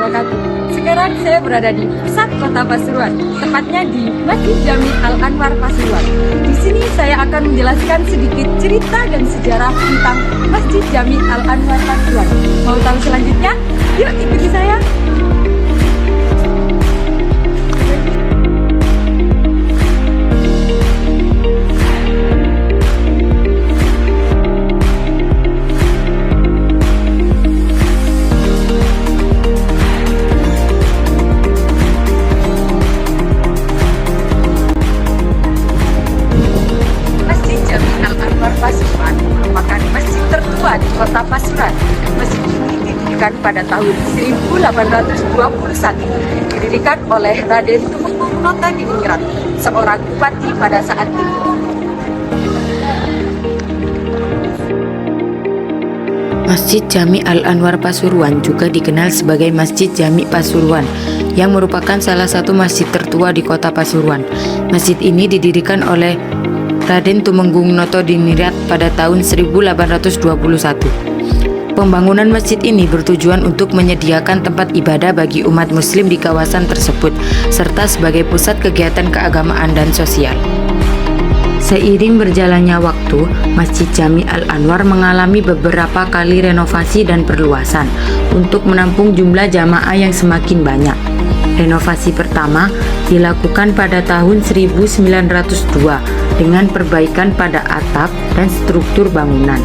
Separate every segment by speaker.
Speaker 1: wabarakatuh. Sekarang saya berada di pusat kota Pasuruan, tepatnya di Masjid Jami Al-Anwar Pasuruan. Di sini saya akan menjelaskan sedikit cerita dan sejarah tentang Masjid Jami Al-Anwar Pasuruan. Mau tahu selanjutnya? Yuk ikuti saya. Pasuruan merupakan masjid tertua di kota Pasuruan. Masjid ini didirikan pada tahun 1821, didirikan oleh Raden Tumenggung Notodiningrat, seorang bupati pada saat itu.
Speaker 2: Masjid Jami Al-Anwar Pasuruan juga dikenal sebagai Masjid Jami Pasuruan, yang merupakan salah satu masjid tertua di kota Pasuruan. Masjid ini didirikan oleh Raden Tumenggung Notodiningrat pada tahun 1821. Pembangunan masjid ini bertujuan untuk menyediakan tempat ibadah bagi umat muslim di kawasan tersebut, serta sebagai pusat kegiatan keagamaan dan sosial. Seiring berjalannya waktu, Masjid Jami Al-Anwar mengalami beberapa kali renovasi dan perluasan untuk menampung jumlah jamaah yang semakin banyak. Renovasi pertama dilakukan pada tahun 1902 dengan perbaikan pada atap dan struktur bangunan.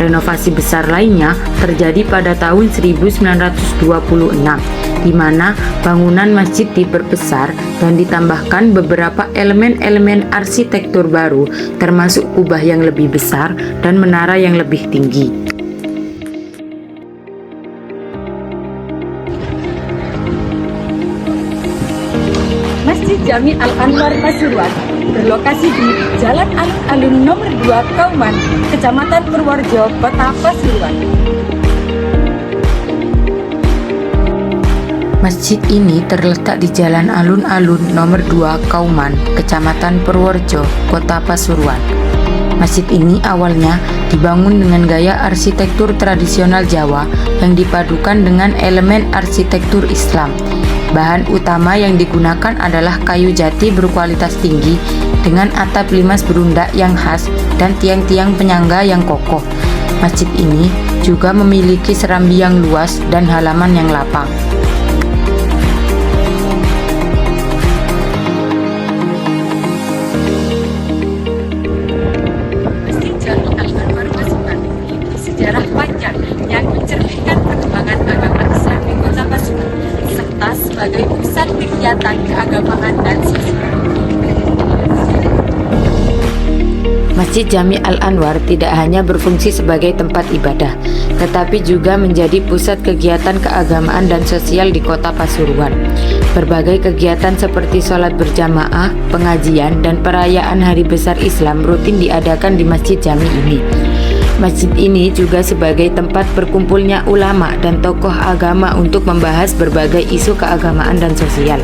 Speaker 2: Renovasi besar lainnya terjadi pada tahun 1926, di mana bangunan masjid diperbesar dan ditambahkan beberapa elemen-elemen arsitektur baru, termasuk kubah yang lebih besar dan menara yang lebih tinggi.
Speaker 1: Masjid Jami Al-Anwar Pasuruan berlokasi di Jalan Alun-Alun nomor 2 Kauman, Kecamatan Purworejo, Kota Pasuruan.
Speaker 2: Masjid ini terletak di Jalan Alun-Alun nomor 2 Kauman, Kecamatan Purworejo, Kota Pasuruan. Masjid ini awalnya dibangun dengan gaya arsitektur tradisional Jawa yang dipadukan dengan elemen arsitektur Islam. Bahan utama yang digunakan adalah kayu jati berkualitas tinggi dengan atap limas berundak yang khas dan tiang-tiang penyangga yang kokoh. Masjid ini juga memiliki serambi yang luas dan halaman yang lapang.
Speaker 1: Masjid Jami Al-Anwar Pasuruan memiliki sejarah panjang yang mencerminkan perkembangan agama Islam di kota Pasuruan, serta sebagai pusat kegiatan keagamaan dan sosial.
Speaker 2: Masjid Jami Al-Anwar tidak hanya berfungsi sebagai tempat ibadah, tetapi juga menjadi pusat kegiatan keagamaan dan sosial di kota Pasuruan. Berbagai kegiatan seperti sholat berjamaah, pengajian, dan perayaan hari besar Islam rutin diadakan di Masjid Jami ini. Masjid ini juga sebagai tempat berkumpulnya ulama dan tokoh agama untuk membahas berbagai isu keagamaan dan sosial.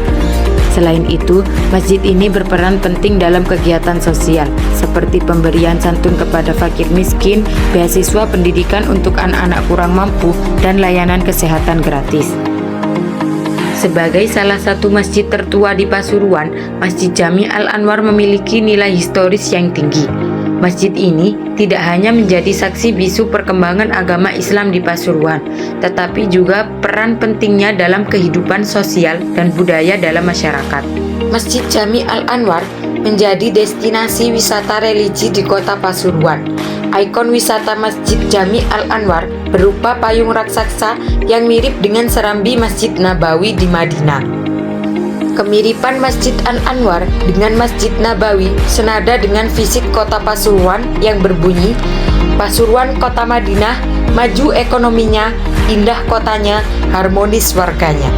Speaker 2: Selain itu, masjid ini berperan penting dalam kegiatan sosial, seperti pemberian santun kepada fakir miskin, beasiswa pendidikan untuk anak-anak kurang mampu, dan layanan kesehatan gratis. Sebagai salah satu masjid tertua di Pasuruan, Masjid Jami Al-Anwar memiliki nilai historis yang tinggi. Masjid ini tidak hanya menjadi saksi bisu perkembangan agama Islam di Pasuruan, tetapi juga peran pentingnya dalam kehidupan sosial dan budaya dalam masyarakat. Masjid Jami Al-Anwar menjadi destinasi wisata religi di kota Pasuruan. Ikon wisata Masjid Jami Al-Anwar berupa payung raksasa yang mirip dengan serambi Masjid Nabawi di Madinah. Kemiripan Masjid Al-Anwar dengan Masjid Nabawi senada dengan visit kota Pasuruan yang berbunyi, "Pasuruan kota Madinah, maju ekonominya, indah kotanya, harmonis warganya."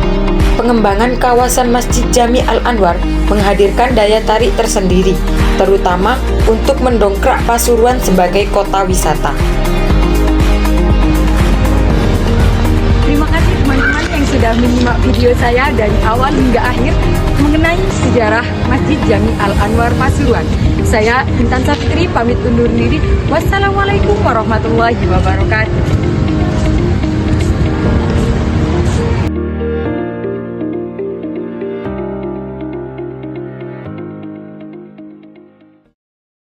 Speaker 2: Pengembangan kawasan Masjid Jami Al-Anwar menghadirkan daya tarik tersendiri, terutama untuk mendongkrak Pasuruan sebagai kota wisata.
Speaker 1: Terima kasih teman-teman yang sudah menyimak video saya dari awal hingga akhir mengenai sejarah Masjid Jami Al-Anwar Pasuruan. Saya Intan Safitri pamit undur diri. Wassalamualaikum warahmatullahi wabarakatuh.